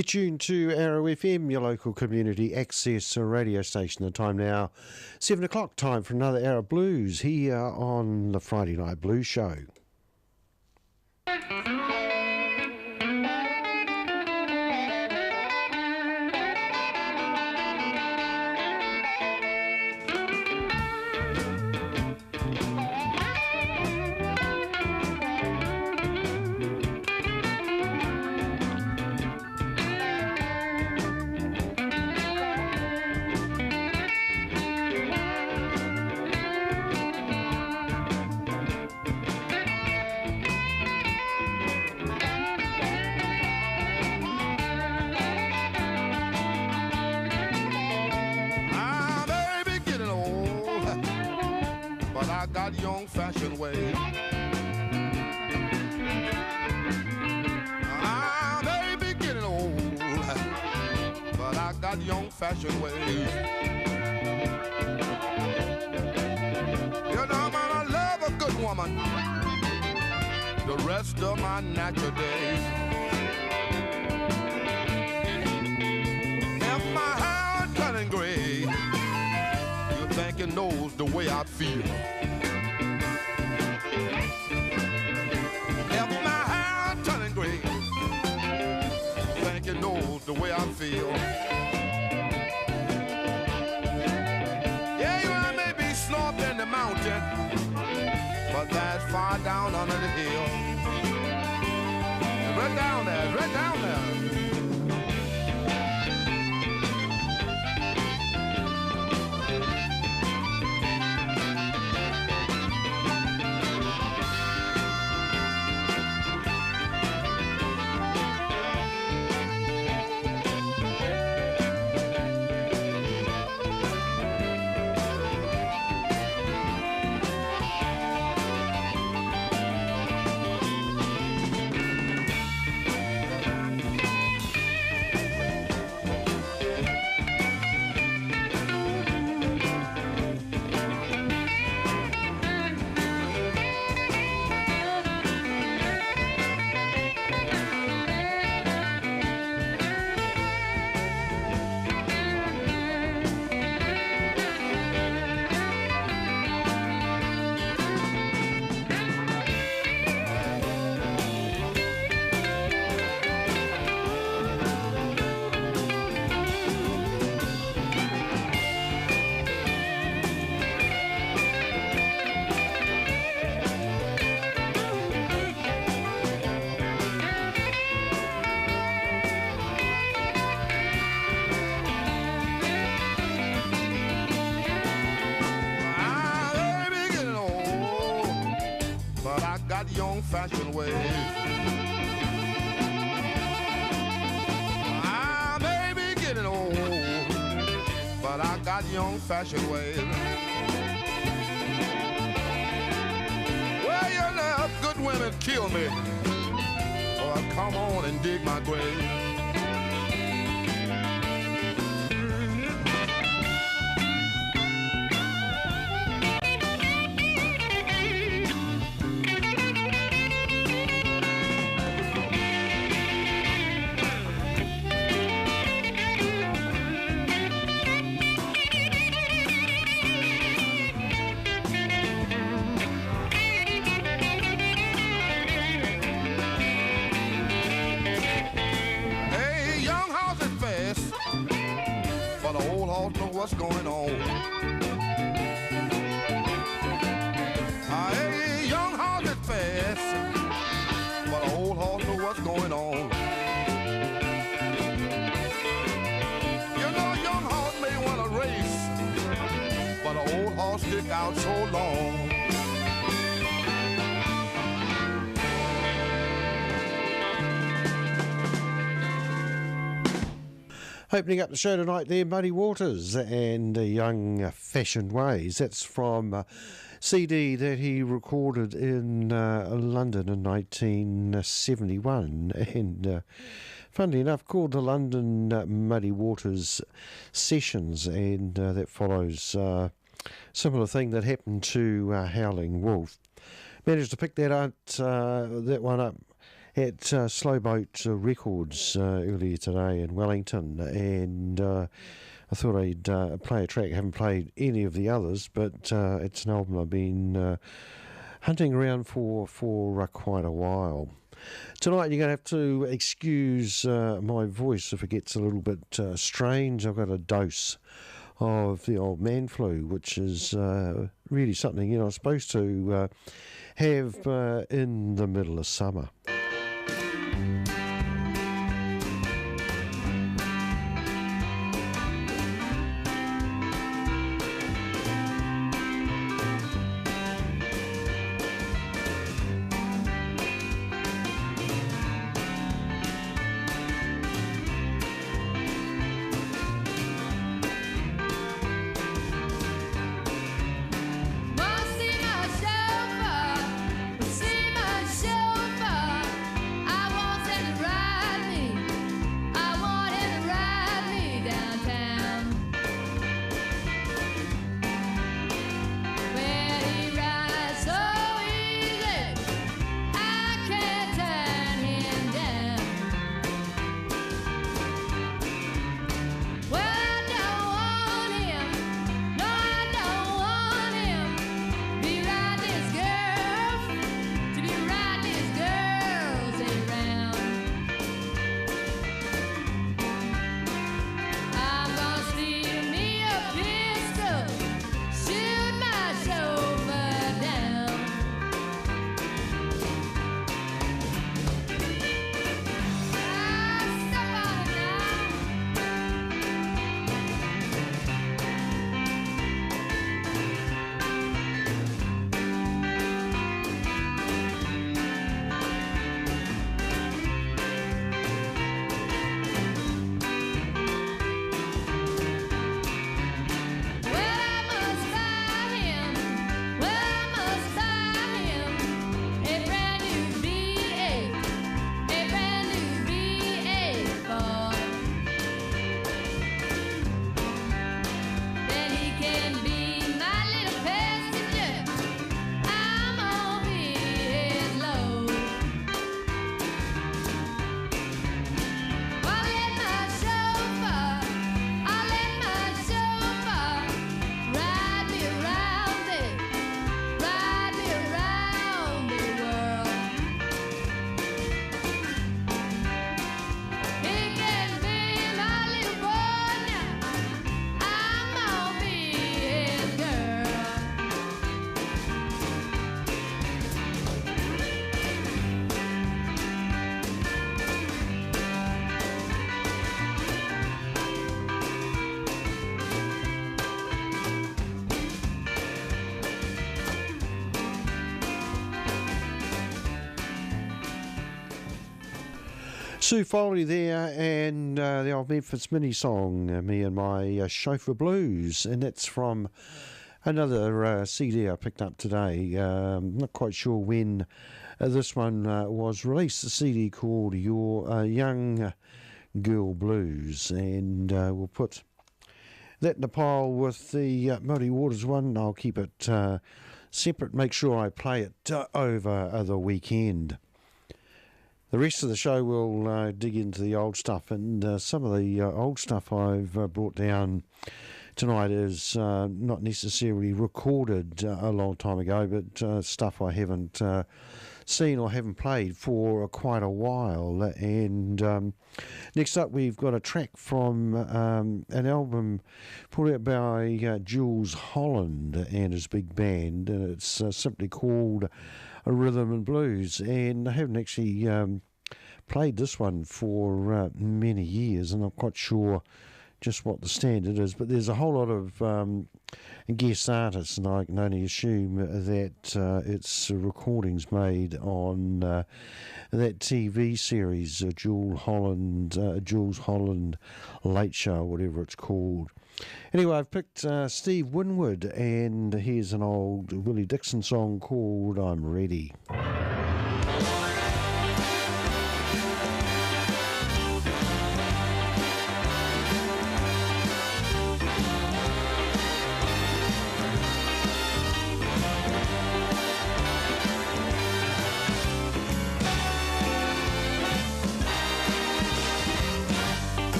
You're tuned to Arrow FM, your local community access radio station. The time now, 7 o'clock, time for another Hour of Blues here on the Friday Night Blues Show. Young-fashioned way. I may be getting old, but I got young-fashioned ways. You know, man, I love a good woman the rest of my natural days. If my hair turning gray, you think it knows the way I feel. Knows the way I feel. Yeah, you I may be snobbed in the mountain, but that's far down under the hill. Right down there, right down there. Young-fashioned ways. I may be getting old, but I got young-fashioned ways. Well, you know, good women kill me, or come on and dig my grave. What's going on? Hey, young horse is fast, but an old horse know what's going on. You know, a young horse may want to race, but an old horse stick out so long. Opening up the show tonight there, Muddy Waters and Young Fashioned Ways. That's from a CD that he recorded in London in 1971 and funnily enough called the London Muddy Waters Sessions, and that follows a similar thing that happened to Howling Wolf. Managed to pick that one up at Slowboat Records earlier today in Wellington, and I thought I'd play a track. I haven't played any of the others, but it's an album I've been hunting around for quite a while. Tonight you're going to have to excuse my voice if it gets a little bit strange. I've got a dose of the old man flu, which is really something I'm supposed to have in the middle of summer. Sue Foley there, and the old Memphis Mini song, Me and My Chauffeur Blues, and that's from another CD I picked up today. Not quite sure when this one was released, a CD called Your Young Girl Blues, and we'll put that in a pile with the Muddy Waters one. I'll keep it separate, make sure I play it over the weekend. The rest of the show will dig into the old stuff, and some of the old stuff I've brought down tonight is not necessarily recorded a long time ago, but stuff I haven't seen or haven't played for quite a while. And next up we've got a track from an album put out by Jules Holland and his big band, and it's simply called A Rhythm and Blues, and I haven't actually played this one for many years, and I'm quite sure just what the standard is, but there's a whole lot of guest artists, and I can only assume that it's recordings made on that TV series, Jules Holland Late Show, whatever it's called. Anyway, I've picked Steve Winwood, and here's an old Willie Dixon song called I'm Ready.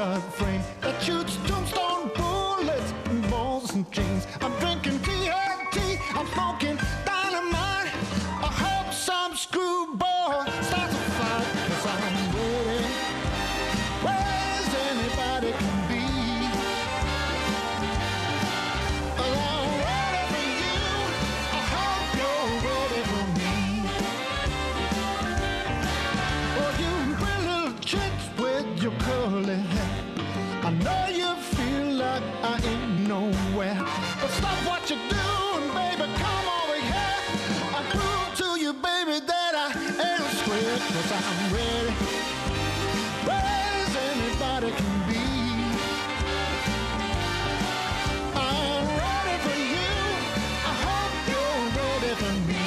got frame that shoots tombstone bullets and balls and chains. I'm drinking TNT, I'm smoking dynamite. I hope some screwball starts a fight, 'cause I'm ready, where's anybody can be. I'm ready for you, I hope you're ready for me. Oh, you pretty little chicks with your curly hair, I know you feel like I ain't nowhere, but stop what you're doing, baby, come over here. I prove to you, baby, that I ain't square, 'cause I'm ready, where's anybody can be. I'm ready for you, I hope you're ready for me.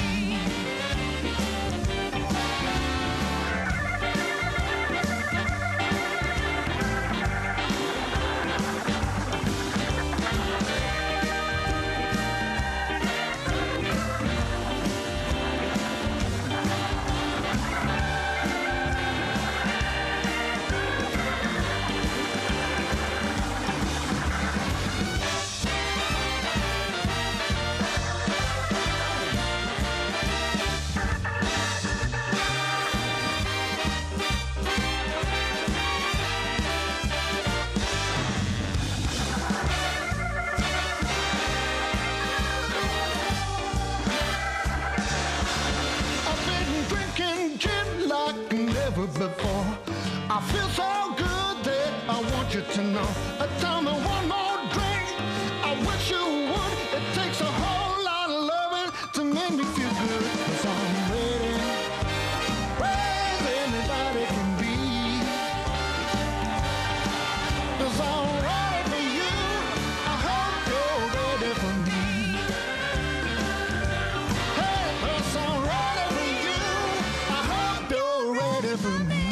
I've been drinking gin like never before. I feel so good that I want you to know. Tell me one more drink, I wish you would. It takes a whole lot of loving to make me feel good. 'Cause I'm ready, where's anybody can be. 'Cause I'm ready for you, I hope you're ready for me. Hey, 'cause I'm ready for you, I hope you're ready for me.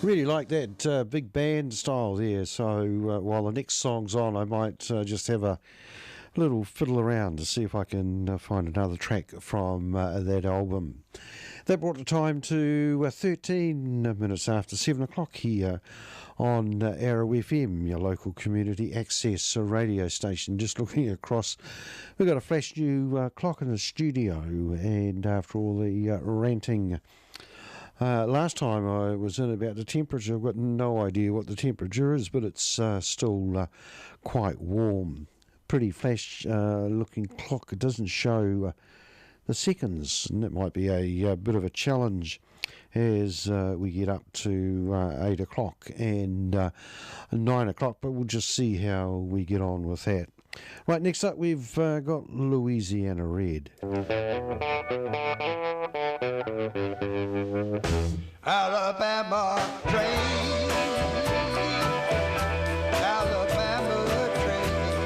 Really like that big band style there. So while the next song's on, I might just have a little fiddle around to see if I can find another track from that album. That brought the time to 13 minutes after 7 o'clock here on Arrow FM, your local community access radio station. Just looking across, we've got a flash new clock in the studio, and after all the ranting last time I was in about the temperature, I've got no idea what the temperature is, but it's still quite warm. Pretty flash looking clock. It doesn't show the seconds, and that might be a bit of a challenge as we get up to 8 o'clock and 9 o'clock, but we'll just see how we get on with that. Right, next up we've got Louisiana Red. Alabama train, Alabama train,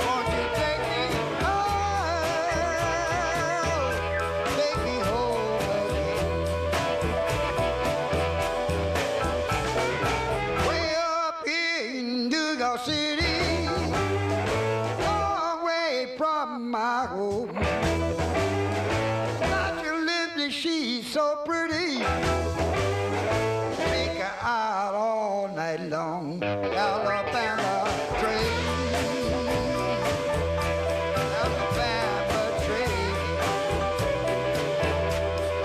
won't you take me home again? Way up here in New York City, far away from my home. She's so pretty, take her out all night long. Alabama train, Alabama train,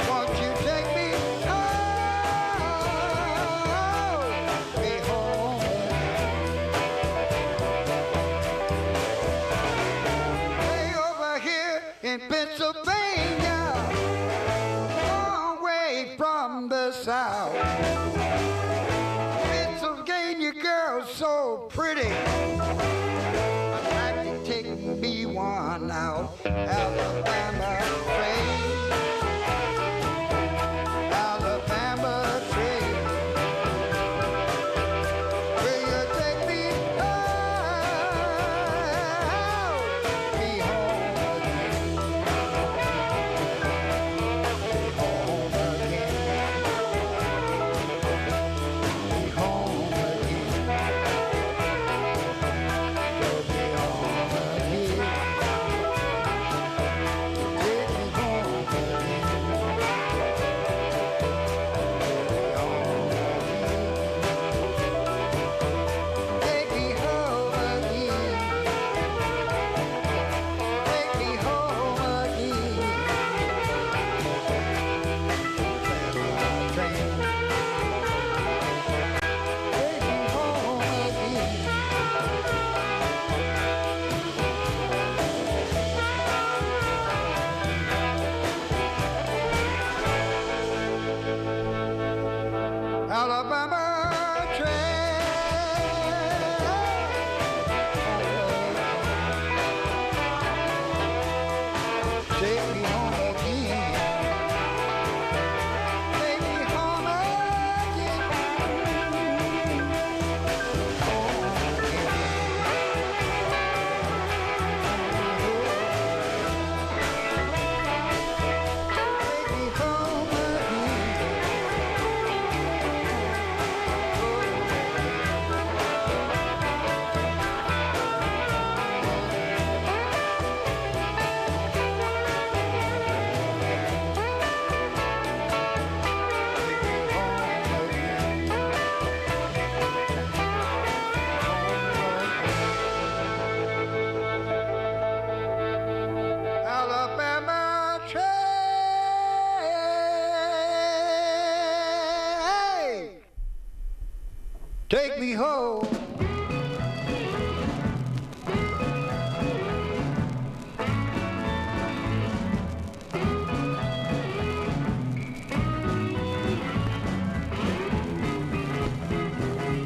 won't you take me home way over here in Pennsylvania, from the south. Pennsylvania girl so pretty, I'd like to take me one out. Alabama train, Alabama train, will you take me home again? Home again. Alabama train. Take me home again. Take me home again. Take me home Alabama train. Take me home.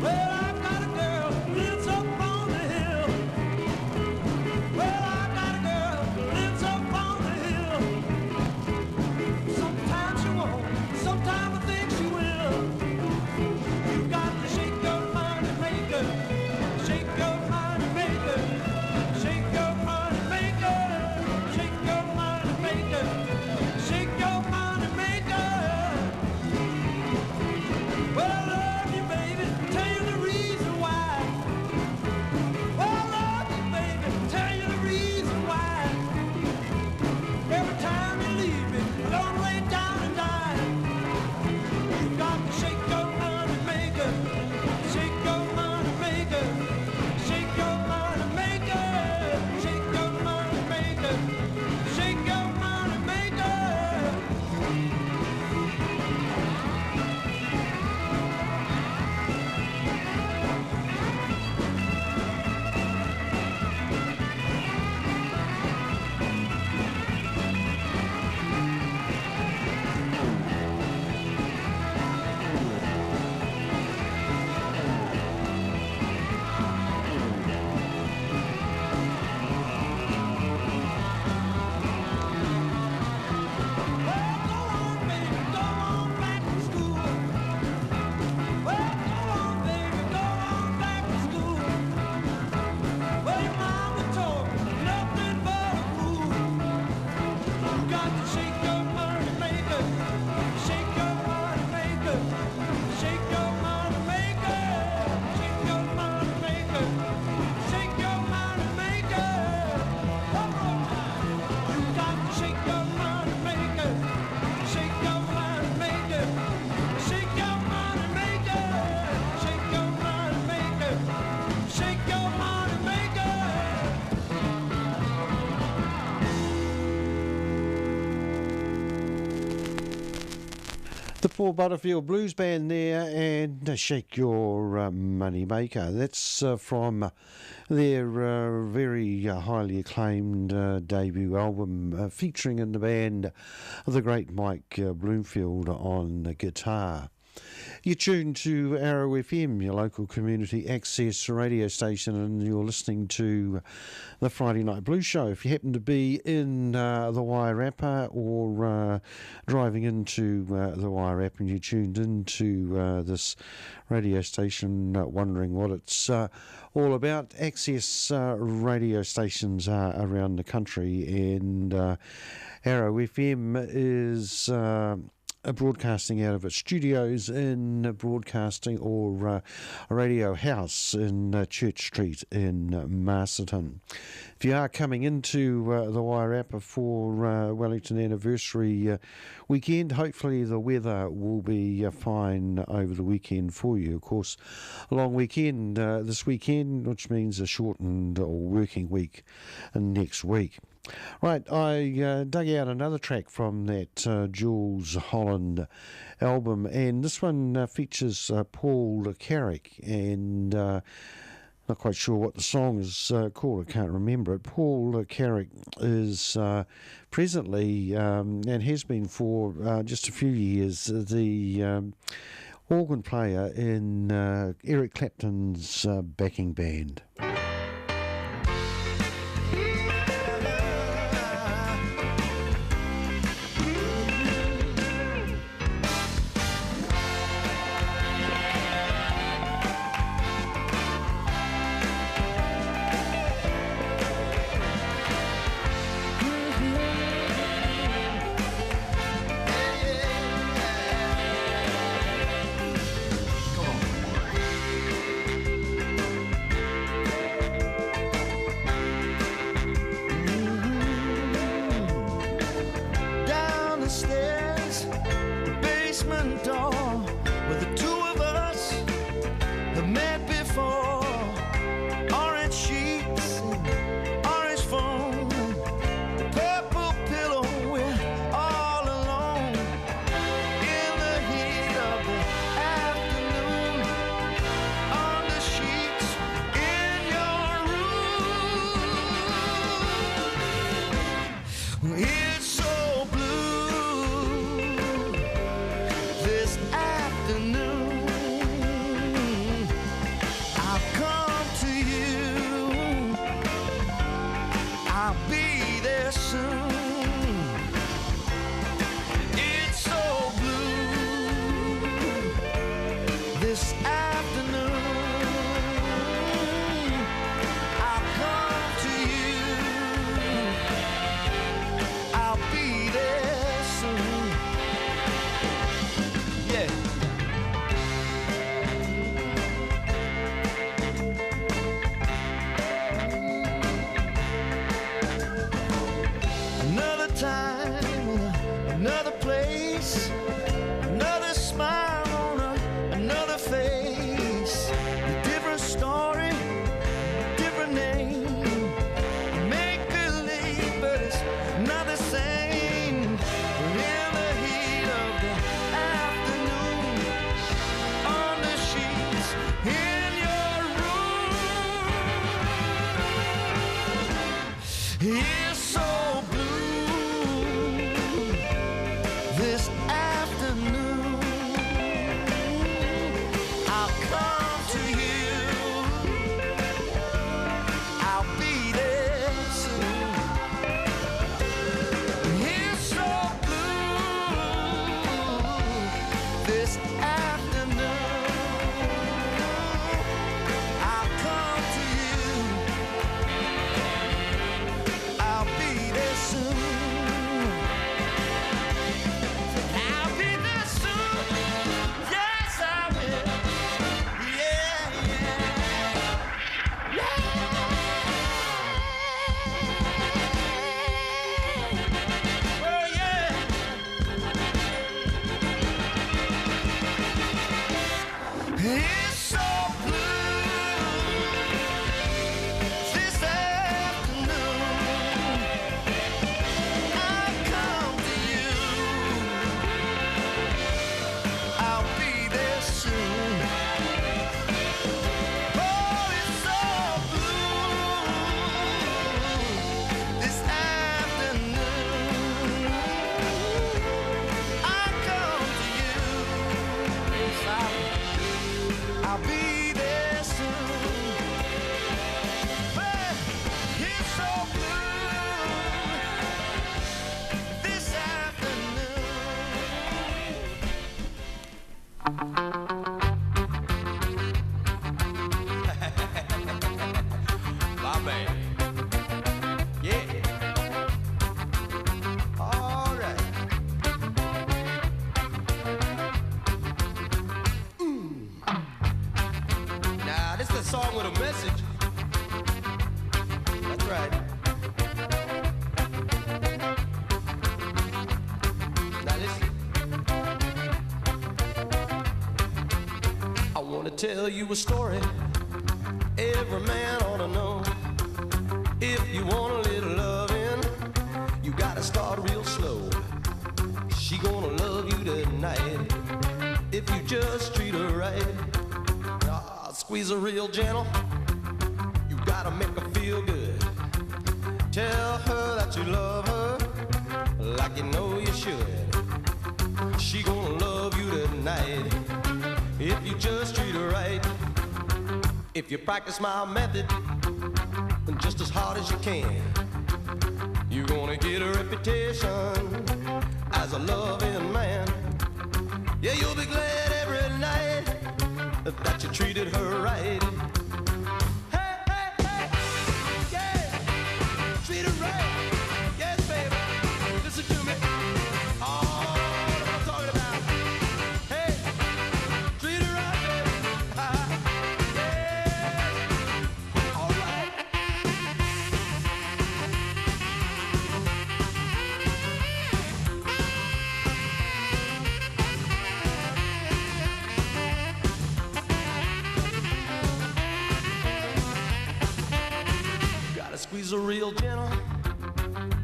Well, I got a girl who lives up on the hill. Well, I got a girl who lives up on the hill. Sometimes she won't, sometimes I think she will. You got to shake your mind and make her. Shake your mind and make her. Shake your mind and make her. Shake your mind and make her. Shake your mind and make her. Well, I love you, baby. Tell you the reason why. Well, I love you, baby. Tell you the reason why. Every time you leave me, I'm gonna lay down and die. You got to shake your mind and make her. Shake your mind and make her. Shake your mind and make her. Shake your mind and make her. Shake your mind and make her. Well, go on, baby, go on back to school. Well, go on, baby, go on back to school. Well, your mama told me nothing but a fool. You got to shake your mind and make her. Shake your mind and make her. Shake your mind and make her. Shake your mind and make her. Shake your mind and make her. One more time. You got to shake your mind and make her. Shake your mind and make her. Shake your mind and make her. Shake your mind and make her. Shake your mind and make her. The Paul Butterfield Blues Band there, and Shake Your Money Maker. That's from their very highly acclaimed debut album, featuring in the band the great Mike Bloomfield on guitar. You're tuned to Arrow FM, your local community access radio station, and you're listening to the Friday Night Blues Show. If you happen to be in the Wairarapa or driving into the Wairarapa and you tuned into this radio station wondering what it's all about, access radio stations around the country, and Arrow FM is broadcasting out of its studios in Broadcasting or Radio House in Church Street in Masterton. If you are coming into the Wairarapa for Wellington Anniversary weekend, hopefully the weather will be fine over the weekend for you. Of course, a long weekend this weekend, which means a shortened or working week next week. Right, I dug out another track from that Jules Holland album, and this one features Paul Carrick, and not quite sure what the song is called, I can't remember it. Paul Carrick is presently, and has been for just a few years, the organ player in Eric Clapton's backing band. Tell you a story every man ought to know. If you want a little loving, you gotta start real slow. She gonna love you tonight if you just treat her right. Squeeze her real gentle, you gotta make her feel good. Tell her that you love her like you know you should. She gonna love you tonight If you practice my method just as hard as you can, you're gonna get a reputation as a loving man. Yeah, you'll be glad every night that you treated her right. Hey, hey, hey, yeah, treat her right. Yes, baby, listen to me. Oh, what I'm talking about. Hey, treat her right, baby. Yeah, all right. Squeeze her real gentle.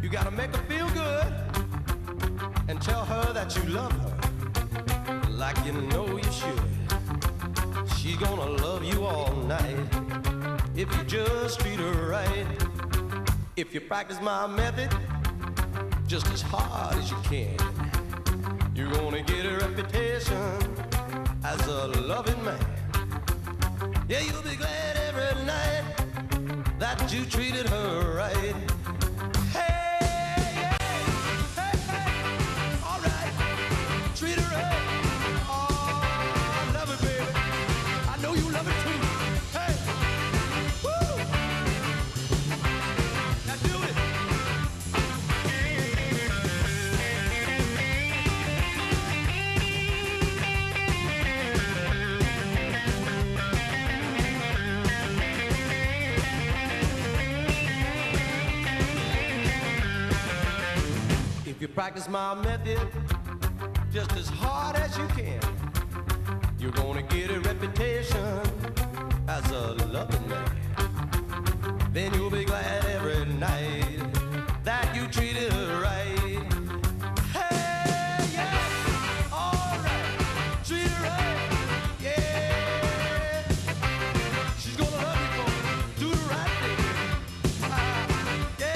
You gotta make her feel good and tell her that you love her like you know you should. She's gonna love you all night if you just treat her right. If you practice my method just as hard as you can, you're gonna get a reputation as a loving man. Yeah, you'll be glad every night that you treated her right. Hey, yeah, hey, hey, all right, treat her right. Oh, I love it, baby. I know you love it too. Hey, woo, now do it. If you practice my method just as hard as you can, you're gonna get a reputation as a loving man. Then you'll be glad every night that you treated her right. Hey, yeah, all right, treat her right, yeah. She's gonna love you for it. Do the right thing.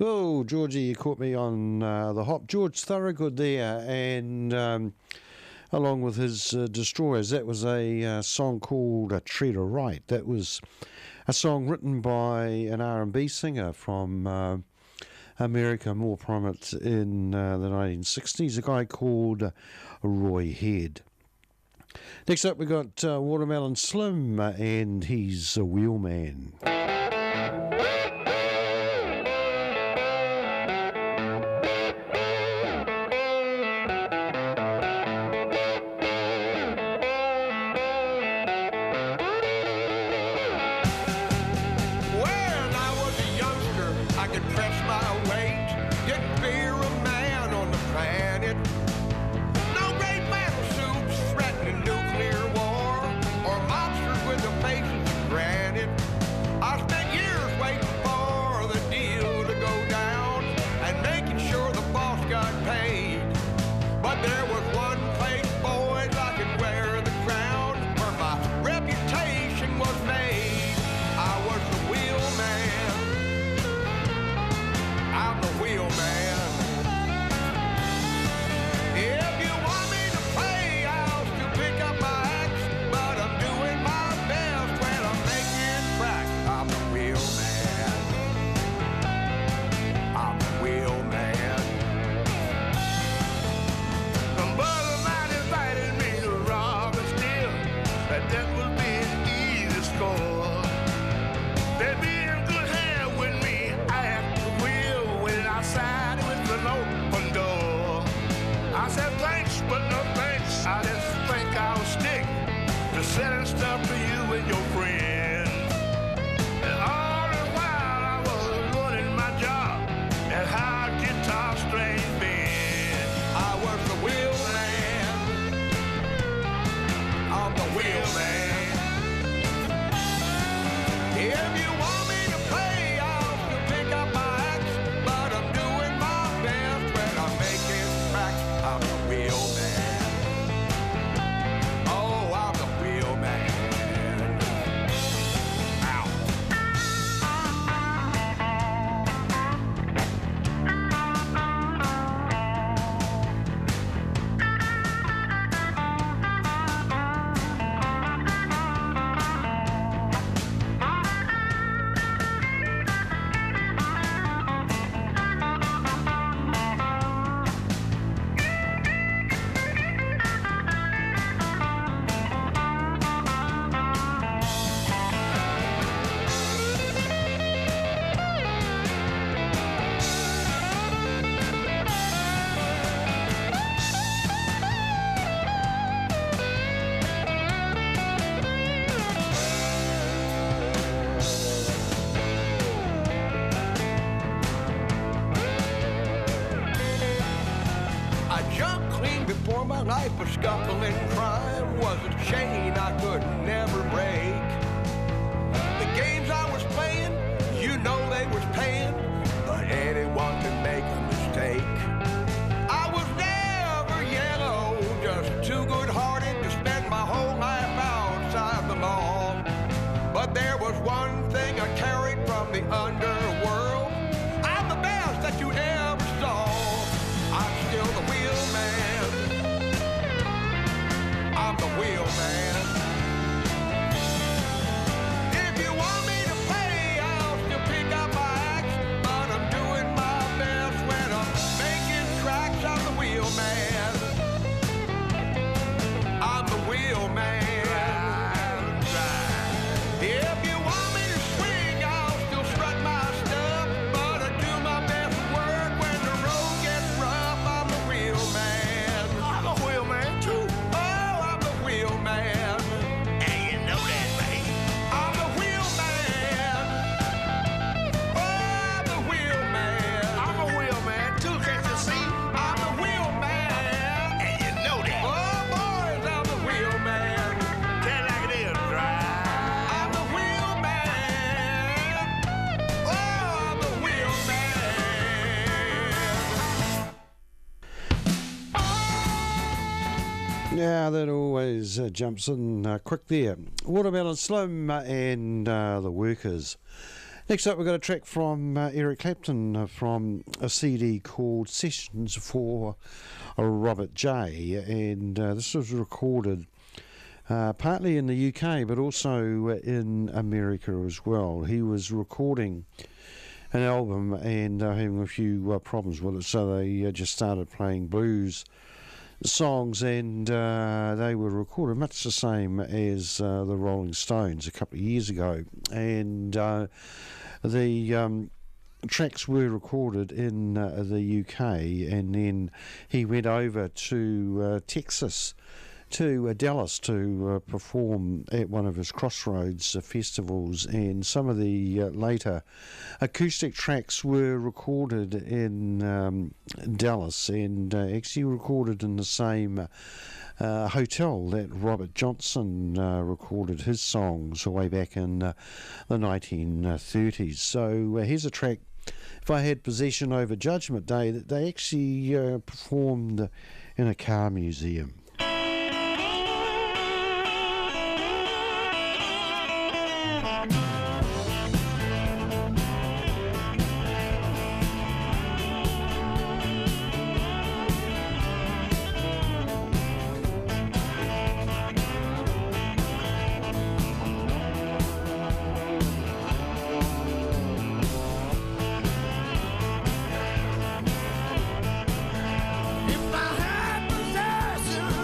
Oh, Georgie, you caught me on the hop. George Thorogood there, and along with his Destroyers, that was a song called Treat Her Right. That was a song written by an R&B singer from America, more prominent in the 1960s, a guy called Roy Head. Next up, we got Watermelon Slim, and he's a wheelman. I spent years before my life was scuffling crime was a chain I could never break. The games I was playing, you know they was paying, but anyone can make a mistake. I was never yellow, just too good-hearted to spend my whole life outside the law. But there was one thing I carried from the underworld. I'm the best that you ever saw. I'm still the wheel man. I'm the wheel man. If you want me to play, I'll still pick up my axe, but I'm doing my best when I'm making tracks. I'm the wheel man. I'm the wheel man. If you want me to swing, I'll still strut my stuff, but I do my best work when the road gets rough. I'm the wheel man. I'm the wheel man too. Oh, I'm the wheel man. And you know that, mate. I'm the wheel man. Oh, I'm the wheel man. I'm the wheel man too, can't you see? I'm the wheel man. And you know that. Oh, boys, I'm the wheel man. Tell it like it is, right? I'm the wheel man. Oh, I'm the wheel man. Yeah, that always jumps in quick there. Watermelon Slim and the Workers. Next up, we've got a track from Eric Clapton from a CD called Sessions for Robert J. And this was recorded partly in the UK, but also in America as well. He was recording an album and having a few problems with it, so they just started playing blues songs, and they were recorded much the same as the Rolling Stones a couple of years ago, and the tracks were recorded in the UK, and then he went over to Texas, to Dallas, to perform at one of his Crossroads festivals, and some of the later acoustic tracks were recorded in Dallas, and actually recorded in the same hotel that Robert Johnson recorded his songs way back in the 1930s. So here's a track, If I Had Possession Over Judgment Day, that they actually performed in a car museum. If I had possession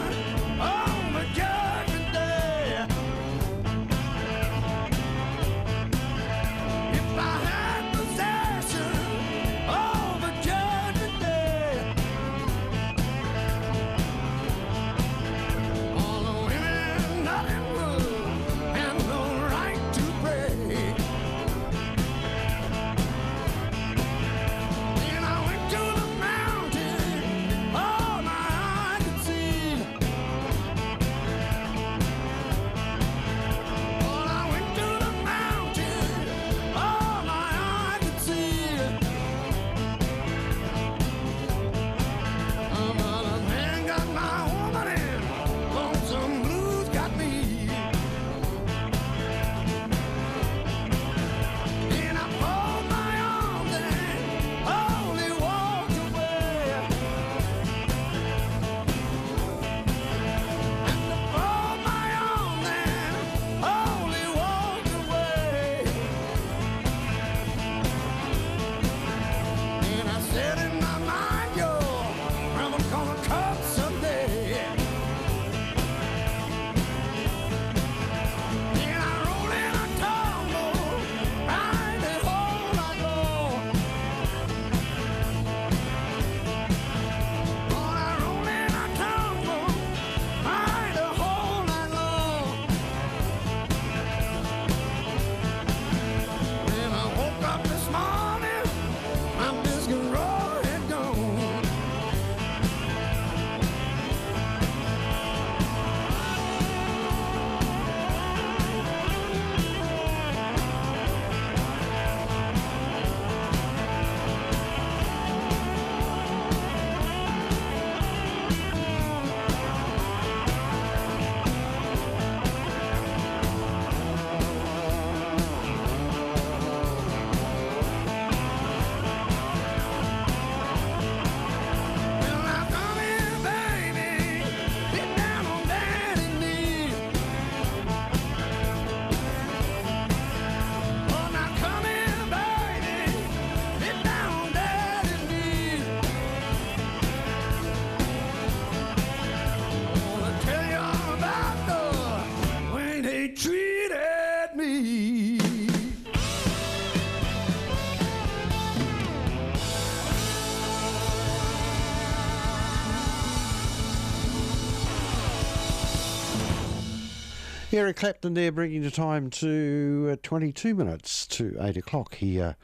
Eric Clapton there, bringing the time to 22 minutes to 8 o'clock here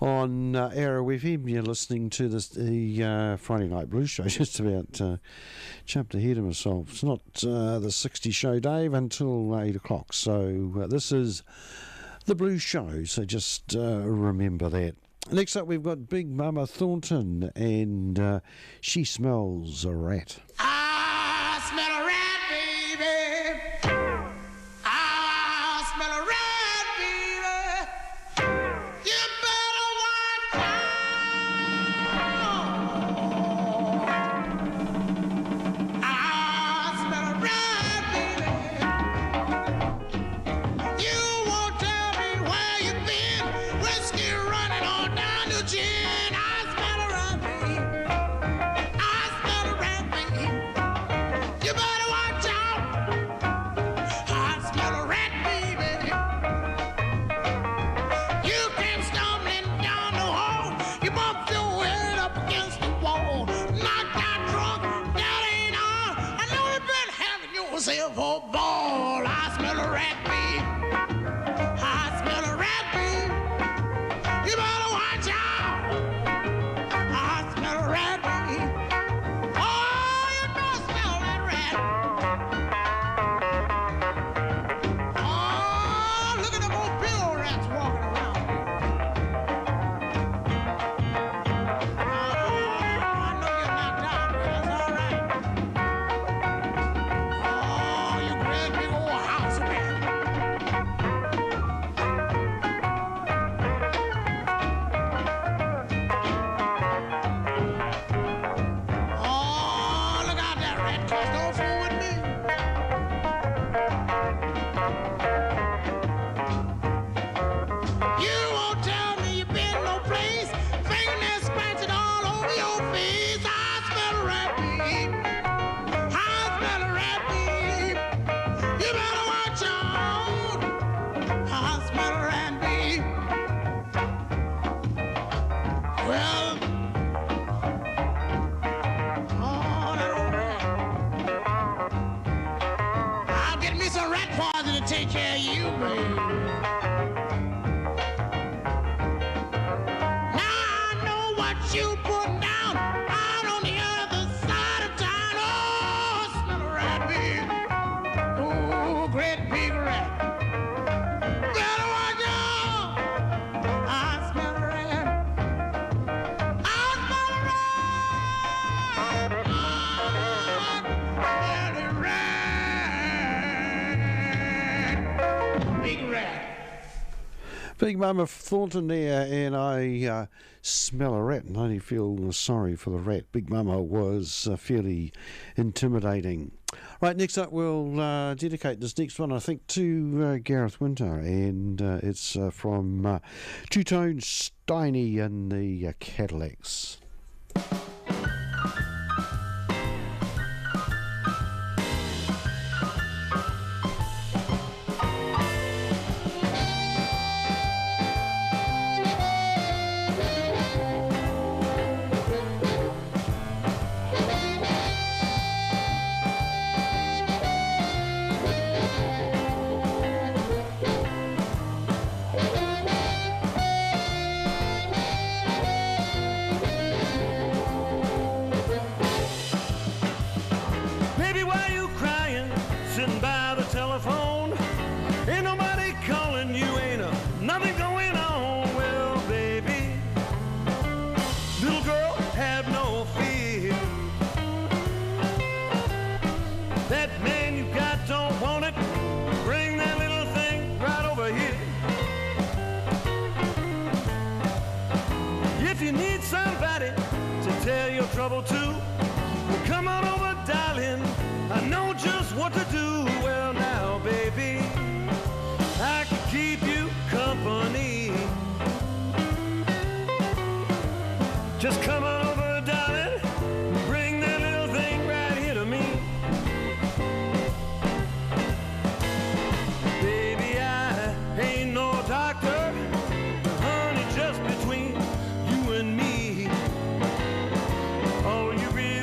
on Arrow FM. You're listening to the Friday Night Blues Show. Just about jumped ahead of myself. It's not the 60 show, Dave, until 8 o'clock. So this is the Blues Show, so just remember that. Next up, we've got Big Mama Thornton, and She Smells a Rat. I smell a rat, baby. I smell a rat, baby. You better watch out. I smell a rat, baby. You won't tell me where you've been. Whiskey running on down to gin. I smell a rat, baby. I smell a rat, baby. You better watch out. I smell a rat, baby. You came stumbling down the hall. You bumped your head up against the wall. Knocked out drunk, that ain't all. I know you've been having yourself a ball. I smell a rat, baby. I smell a rat, baby. You better watch out. I smell a rat, baby. Oh, you know smell that rat. Oh, look at them old big old rats walking around. Oh, I know you're knocked out, but that's all right. Oh, you great big old house rat. Oh, look out that rat, cause don't fool with me. You won't tell me you've been no place. Fingernails scratching all over your face. I smell a rat, babe. I smell a rat, babe. You better watch out. I smell a rat, babe. Well, oh, that old rat. I'll get me some rat poison to take care of you, babe. Now I know what you put down out on the other side of town. Oh, smell a rat, babe. Oh, great big rat. Better watch out. I smell a rat. I smell a rat. I smell a rat. Big rat. Big Mama Thornton there, and I smell a rat and only feel sorry for the rat. Big Mama was fairly intimidating. Right, next up we'll dedicate this next one, I think, to Gareth Winter, and it's from Two Tone Steiny and the Cadillacs. Baby, why you crying? Sitting by the telephone. Ain't nobody calling you, ain't nothing going on. Well, baby, little girl, have no fear. That man you got don't want it. Bring that little thing right over here. If you need somebody to tell your trouble to, well, come on over, darling. I know just what to do. Well, now, baby, I can keep you company. Just come on over, darling. Bring that little thing right here to me. Baby, I ain't no doctor. Honey, just between you and me. All you really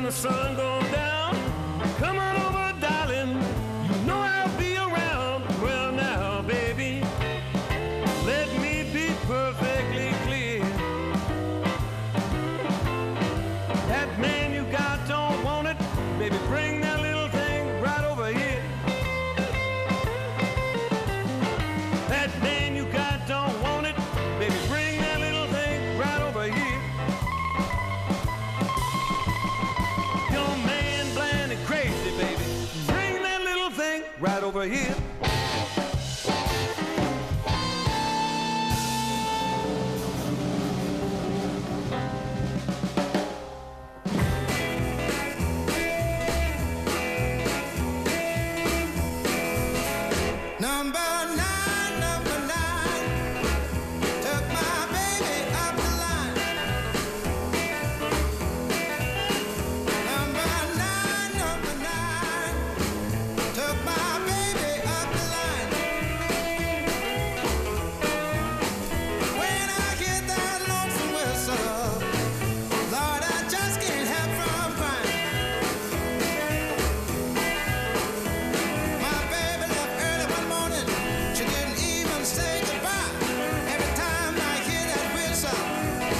the sun goes down. Come on over, darling. You know I'll be around. Well, now, baby, let me be perfectly clear. That man you got don't want it. Baby, bring that little thing right over here. That man you got don't want it. Baby, bring that little thing right over here. Your man blind and crazy, baby. Bring that little thing right over here. Number nine, took my baby up the line. Number nine, took my baby up the line. When I hear that lonesome whistle, Lord, I just can't help from crying. My baby left early one morning. She didn't even say goodbye. Every time I hear that whistle,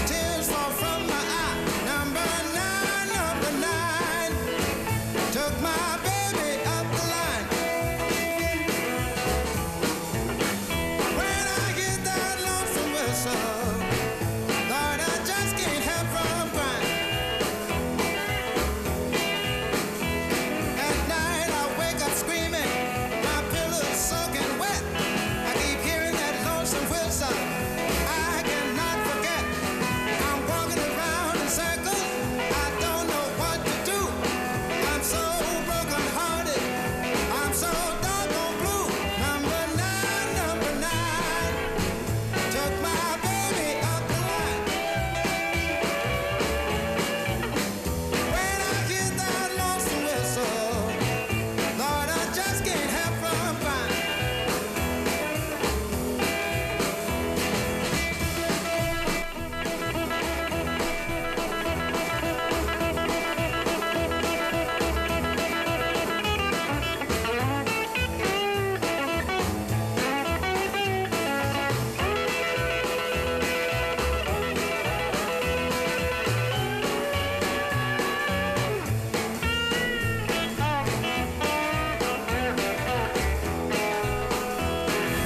tears fall from my eye. Number nine, took my baby up the line. When I hear that lonesome whistle, Lord, I just can't help from crying. At night I wake up screaming, my pillow's soaking wet. I keep hearing that lonesome whistle, I cannot forget. I'm walking around in circles, I don't know what to do. I'm so broken hearted, I'm so doggone blue. Number nine, took my baby up the line. When I hear that lonesome whistle, Lord, I just can't help from crying.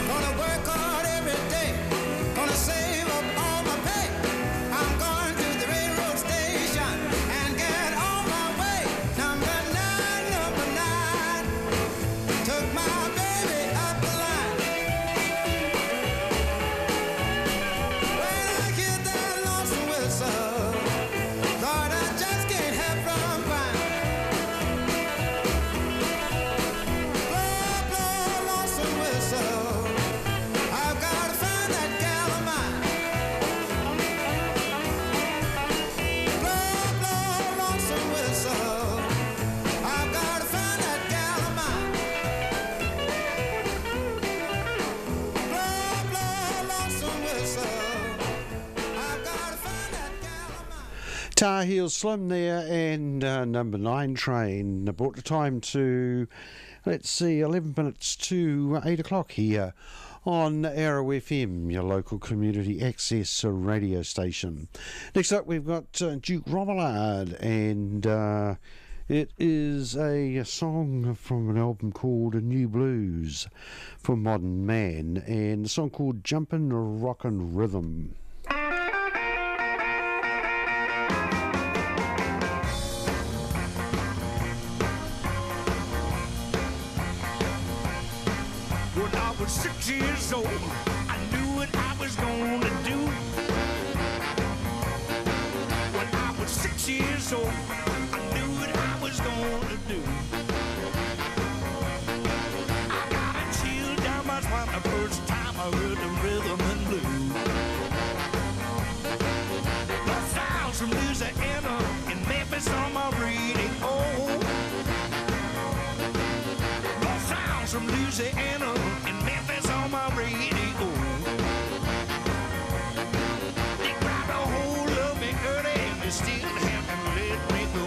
Gonna work hard every day, gonna save up all my pay. I'm going to the railroad station and get on my way. Number nine, took my baby up the line. When I hear that lonesome whistle, Lord, I just can't help from crying. Blow, lonesome whistle, I've gotta find that gal of mine. Blow, lonesome whistle, I've gotta find that gal of mine. Blow, lonesome whistle, I've gotta find that gal of mine. Tar Heel Slim there, and number 9 train brought the time to, let's see, 11 minutes to 8 o'clock here on Arrow FM, your local community access radio station. Next up, we've got Duke Romillard, and it is a song from an album called A New Blues for Modern Man, and a song called Jumpin' Rockin' Rhythm. When I was 6 years old, I knew what I was gonna do. When I was 6 years old, I knew what I was gonna do. I got a chill down my spine the first time I heard the rhythm and blues. The sounds from Louisiana and Memphis on my radio. The sounds from Louisiana and Memphis on my radio. They grabbed a hold of me early and they still haven't let me go.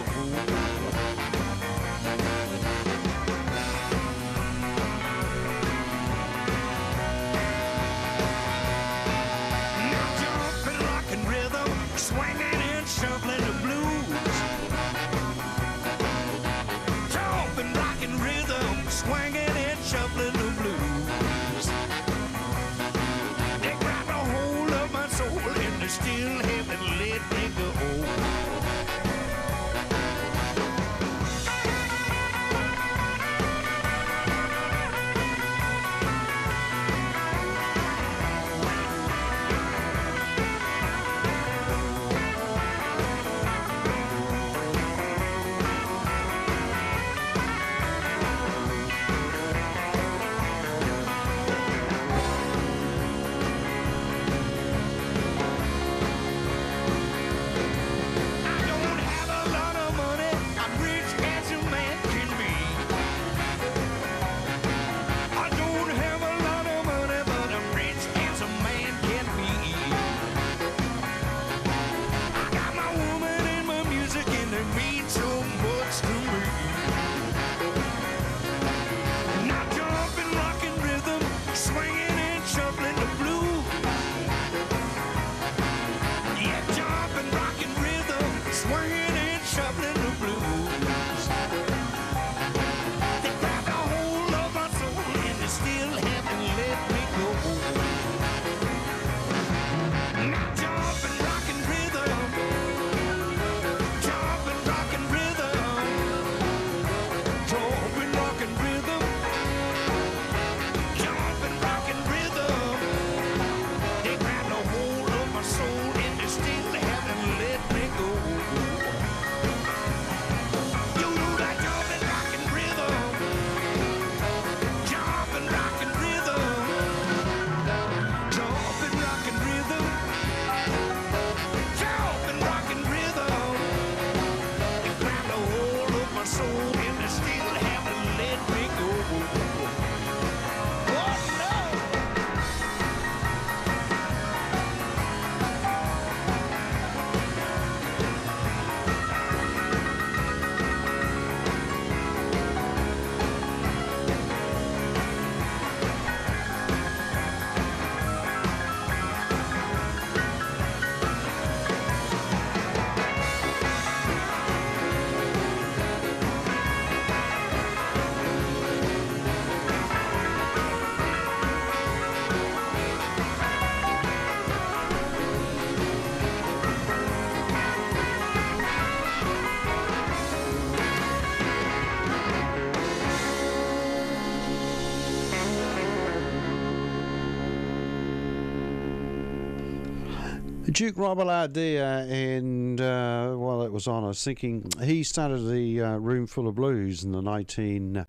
Duke Robillard there, and while that was on, I was thinking he started the Room Full of Blues in the 1960s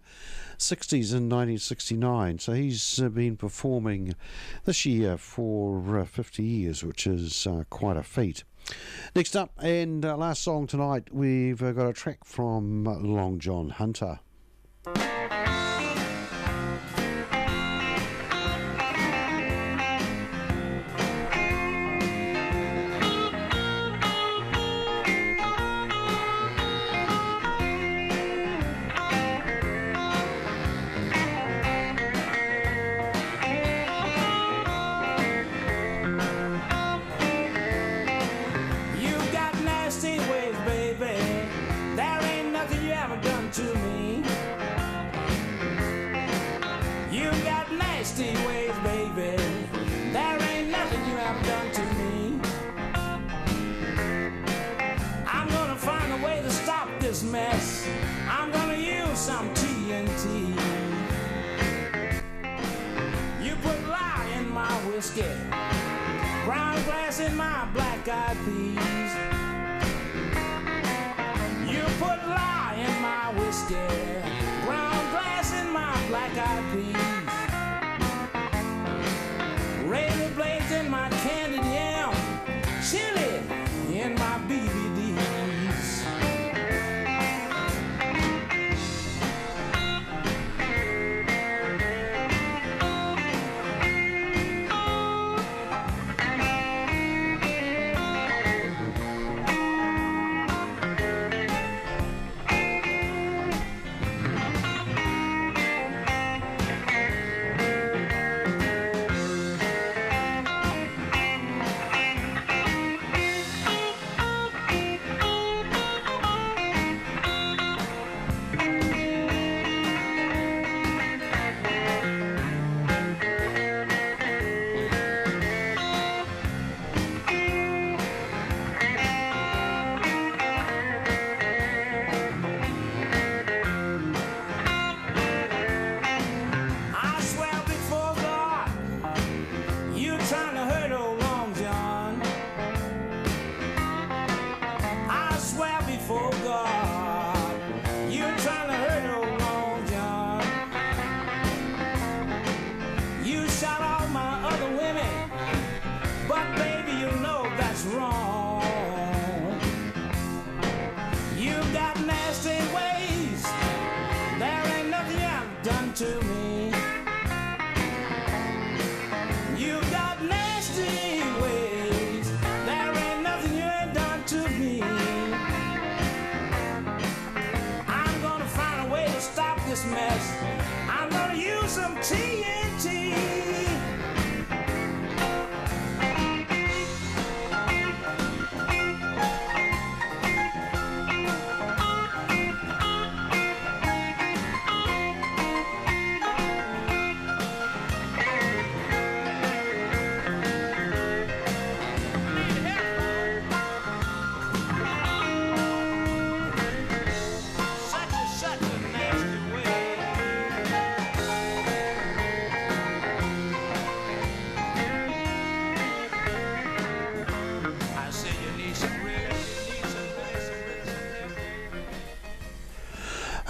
and 1969, so he's been performing this year for 50 years, which is quite a feat. Next up, and last song tonight, we've got a track from Long John Hunter. Mess. I'm gonna use some TNT. You put lye in my whiskey, brown glass in my black-eyed peas. You put lye in my whiskey, brown glass in my black-eyed peas. Razor blades in my candied yam, chili in my BBDs.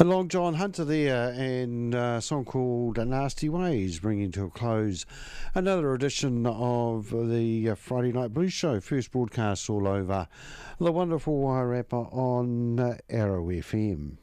Long John Hunter there, and a song called Nasty Ways, bringing to a close another edition of the Friday Night Blues Show, first broadcast all over the wonderful Wairarapa on Arrow FM.